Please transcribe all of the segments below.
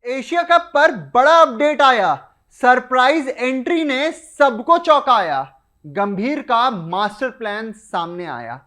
Asia cup पर बड़ा update आया। सरप्राइज एंट्री ने सबको चौंकाया। गंभीर का मास्टर प्लान सामने आया।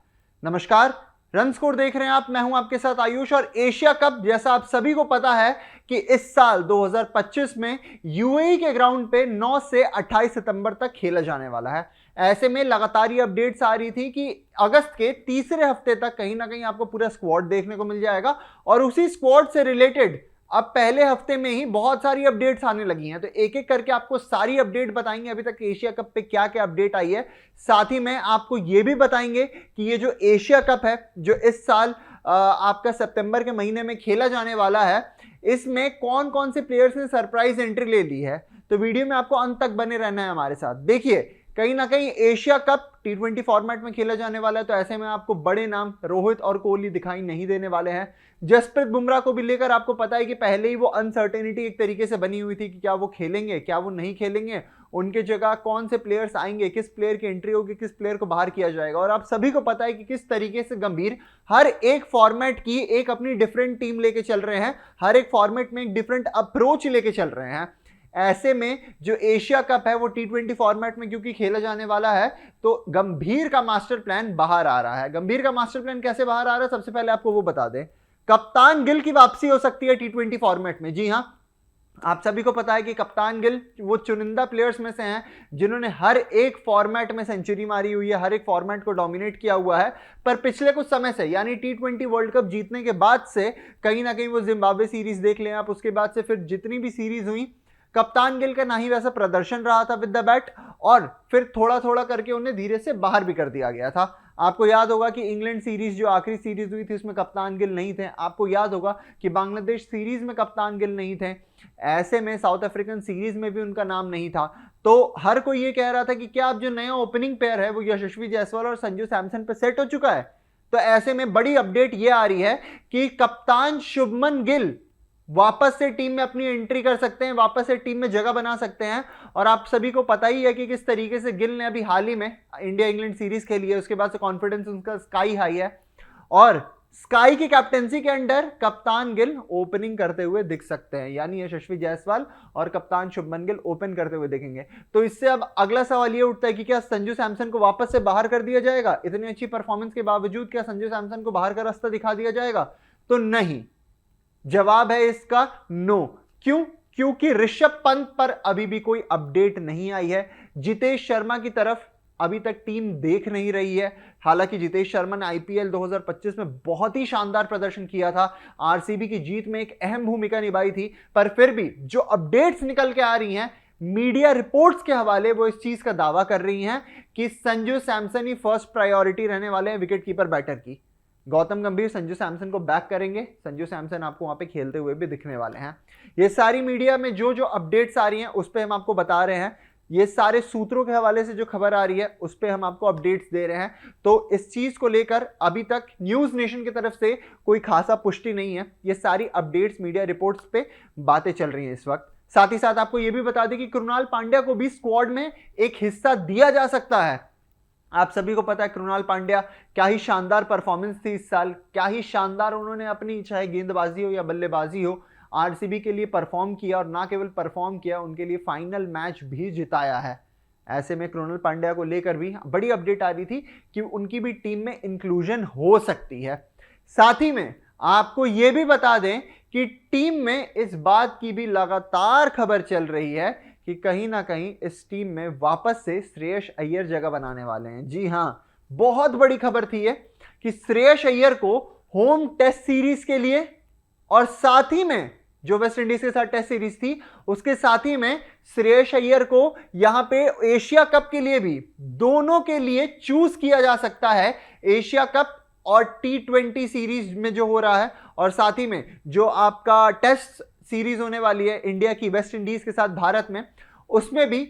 नमस्कार, रन स्कोर देख रहे हैं आप। मैं हूं आपके साथ आयुष। और एशिया कप जैसा आप सभी को पता है कि इस साल 2025 में यूएई के ग्राउंड पे 9 से 28 सितंबर तक खेला जाने वाला है। ऐसे में लगातार ये अपडेट्स आ रही थी कि अगस्त के तीसरे हफ्ते तक कहीं ना कहीं आपको पूरा स्क्वाड देखने को मिल जाएगा। और उसी स्क्वाड से रिलेटेड अब पहले हफ्ते में ही बहुत सारी अपडेट्स आने लगी हैं, तो एक एक करके आपको सारी अपडेट बताएंगे अभी तक एशिया कप पे क्या क्या अपडेट आई है। साथ ही में आपको ये भी बताएंगे कि ये जो एशिया कप है जो इस साल आपका सितंबर के महीने में खेला जाने वाला है, इसमें कौन कौन से प्लेयर्स ने सरप्राइज एंट्री ले ली है। तो वीडियो में आपको अंत तक बने रहना है हमारे साथ। देखिए, कहीं ना कहीं एशिया कप T20 फॉर्मेट में खेला जाने वाला है, तो ऐसे में आपको बड़े नाम रोहित और कोहली दिखाई नहीं देने वाले हैं। जसप्रीत बुमराह को भी लेकर आपको पता है कि पहले ही वो अनसर्टेनिटी एक तरीके से बनी हुई थी कि क्या वो खेलेंगे, क्या वो नहीं खेलेंगे, उनके जगह कौन से प्लेयर्स आएंगे, किस प्लेयर की एंट्री होगी, किस प्लेयर को बाहर किया जाएगा। और आप सभी को पता है कि किस तरीके से गंभीर हर एक फॉर्मेट की एक अपनी डिफरेंट टीम लेके चल रहे हैं, हर एक फॉर्मेट में एक डिफरेंट अप्रोच लेके चल रहे हैं। ऐसे में जो एशिया कप है वो T20 फॉर्मेट में क्योंकि खेला जाने वाला है, तो गंभीर का मास्टर प्लान बाहर आ रहा है। गंभीर का मास्टर प्लान कैसे बाहर आ रहा है, सबसे पहले आपको वो बता दें। कप्तान गिल की वापसी हो सकती है T20 फॉर्मेट में। जी हां, आप सभी को पता है कि कप्तान गिल वो चुनिंदा प्लेयर्स में से हैं जिन्होंने हर एक फॉर्मेट में सेंचुरी मारी हुई है, हर एक फॉर्मेट को डोमिनेट किया हुआ है। पर पिछले कुछ समय से, यानी T20 वर्ल्ड कप जीतने के बाद से, कहीं ना कहीं वो जिम्बाब्वे सीरीज देख लें आप, उसके बाद से फिर जितनी भी सीरीज हुई, कप्तान गिल का ना ही वैसा प्रदर्शन रहा था विद द बैट, और फिर थोड़ा थोड़ा करके उन्हें धीरे से बाहर भी कर दिया गया था। आपको याद होगा कि इंग्लैंड सीरीज जो आखिरी सीरीज हुई थी उसमें कप्तान गिल नहीं थे। आपको याद होगा कि बांग्लादेश सीरीज में कप्तान गिल नहीं थे। ऐसे में साउथ अफ्रीकन सीरीज में भी उनका नाम नहीं था। तो हर कोई ये कह रहा था कि क्या अब जो नया ओपनिंग पेयर है वो यशस्वी जायसवाल और संजू सैमसन पे सेट हो चुका है। तो ऐसे में बड़ी अपडेट ये आ रही है कि कप्तान शुभमन गिल वापस से टीम में अपनी एंट्री कर सकते हैं, वापस से टीम में जगह बना सकते हैं। और आप सभी को पता ही है कि किस तरीके से गिल ने अभी हाल ही में इंडिया इंग्लैंड सीरीज खेली है, उसके बाद से कॉन्फिडेंस उनका स्काई हाई है। और स्काई की कैप्टेंसी के अंडर कप्तान गिल ओपनिंग करते हुए दिख सकते हैं, यानी यशस्वी जायसवाल और कप्तान शुभमन गिल ओपन करते हुए दिखेंगे। तो इससे अब अगला सवाल ये उठता है कि क्या संजू सैमसन को वापस से बाहर कर दिया जाएगा? इतनी अच्छी परफॉर्मेंस के बावजूद क्या संजू सैमसन को बाहर का रास्ता दिखा दिया जाएगा? तो नहीं, जवाब है इसका नो। क्यों? क्योंकि ऋषभ पंत पर अभी भी कोई अपडेट नहीं आई है। जितेश शर्मा की तरफ अभी तक टीम देख नहीं रही है। हालांकि जितेश शर्मा ने आईपीएल 2025 में बहुत ही शानदार प्रदर्शन किया था, आरसीबी की जीत में एक अहम भूमिका निभाई थी। पर फिर भी जो अपडेट्स निकल के आ रही हैं मीडिया रिपोर्ट्स के हवाले, वो इस चीज का दावा कर रही हैं कि संजू सैमसन ही फर्स्ट प्रायोरिटी रहने वाले हैं विकेट कीपर बैटर की। गौतम गंभीर संजू सैमसन को बैक करेंगे, संजू सैमसन आपको वहां पे खेलते हुए भी दिखने वाले हैं। ये सारी मीडिया में जो जो अपडेट्स आ रही हैं उस पर हम आपको बता रहे हैं। ये सारे सूत्रों के हवाले से जो खबर आ रही है उस पर हम आपको अपडेट्स दे रहे हैं। तो इस चीज को लेकर अभी तक न्यूज नेशन की तरफ से कोई खासा पुष्टि नहीं है। ये सारी अपडेट्स मीडिया रिपोर्ट्स पे बातें चल रही हैं इस वक्त। साथ ही साथ आपको यह भी बता दें कि कृणाल पांड्या को भी स्क्वाड में एक हिस्सा दिया जा सकता है। आप सभी को पता है कृणाल पांड्या क्या ही शानदार परफॉर्मेंस थी इस साल, क्या ही शानदार उन्होंने अपनी चाहे गेंदबाजी हो या बल्लेबाजी हो आरसीबी के लिए परफॉर्म किया। और ना केवल परफॉर्म किया, उनके लिए फाइनल मैच भी जिताया है। ऐसे में कृणाल पांड्या को लेकर भी बड़ी अपडेट आ रही थी कि उनकी भी टीम में इंक्लूजन हो सकती है। साथ ही में आपको यह भी बता दें कि टीम में इस बात की भी लगातार खबर चल रही है कि कहीं ना कहीं इस टीम में वापस से श्रेयस अय्यर जगह बनाने वाले हैं। जी हां, बहुत बड़ी खबर थी ये कि श्रेयस अय्यर को होम टेस्ट सीरीज के लिए और साथ ही में जो वेस्ट इंडीज के साथ टेस्ट सीरीज थी उसके साथ ही में श्रेयस अय्यर को यहां पे एशिया कप के लिए भी, दोनों के लिए चूज किया जा सकता है। एशिया कप और T20 सीरीज में जो हो रहा है, और साथ ही में जो आपका टेस्ट सीरीज होने वाली है इंडिया की वेस्ट इंडीज के साथ भारत में, उसमें भी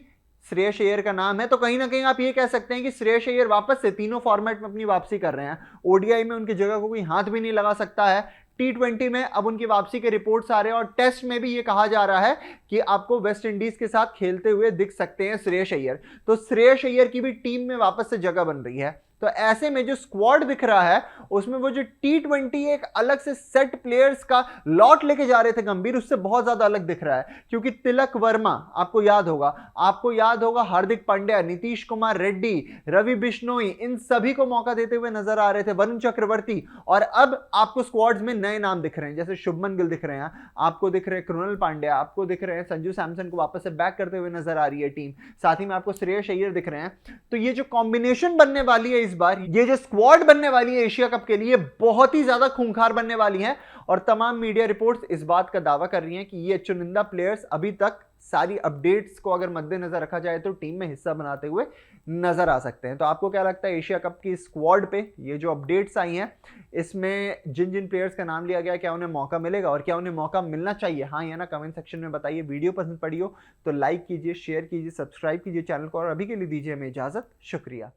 श्रेयस अय्यर का नाम है। तो कहीं ना कहीं आप ये कह सकते हैं कि श्रेयस अय्यर वापस से तीनों फॉर्मेट में अपनी वापसी कर रहे हैं। ओडीआई में उनकी जगह को कोई हाथ भी नहीं लगा सकता है। T20 में अब उनकी वापसी के रिपोर्ट्स आ रहे हैं और टेस्ट में भी ये कहा जा रहा है कि आपको वेस्ट इंडीज के साथ खेलते हुए दिख सकते हैं श्रेयस अय्यर। तो श्रेयस अय्यर की भी टीम में वापस से जगह बन रही है। तो ऐसे में जो स्क्वाड दिख रहा है उसमें वो जो T20 एक अलग से सेट प्लेयर्स का लॉट लेके जा रहे थे गंभीर, उससे बहुत ज्यादा अलग दिख रहा है। क्योंकि तिलक वर्मा आपको याद होगा हार्दिक पांड्या, नीतीश कुमार रेड्डी, रवि बिश्नोई, इन सभी को मौका देते हुए नजर आ रहे थे, वरुण चक्रवर्ती। और अब आपको स्क्वाड्स में नए नाम दिख रहे हैं, जैसे शुभमन गिल दिख रहे हैं, आपको दिख रहे हैं कृणाल पांड्या, आपको दिख रहे हैं संजू सैमसन को वापस से बैक करते हुए नजर आ रही है टीम, साथ ही में आपको श्रेयस अय्यर दिख रहे हैं। तो ये जो कॉम्बिनेशन बनने वाली है इस बार, ये जो स्क्वाड बनने वाली है एशिया कप के लिए, बहुत ही ज्यादा खूंखार बनने वाली है। और तमाम मीडिया रिपोर्ट्स इस बात का दावा कर रही हैं कि ये चुनिंदा प्लेयर्स अभी तक सारी अपडेट्स को अगर मद्देनजर रखा जाए तो टीम में हिस्सा बनाते हुए नजर आ सकते हैं। तो आपको क्या लगता है एशिया कप की स्क्वाड पे ये जो अपडेट्स आई हैं, इसमें जिन जिन प्लेयर्स का नाम लिया गया, क्या उन्हें मौका मिलेगा और क्या उन्हें मौका मिलना चाहिए? हाँ या ना कमेंट सेक्शन में बताइए। वीडियो पसंद पड़ी हो तो लाइक कीजिए, शेयर कीजिए, सब्सक्राइब कीजिए चैनल को, और अभी के लिए दीजिए हमें इजाजत। शुक्रिया।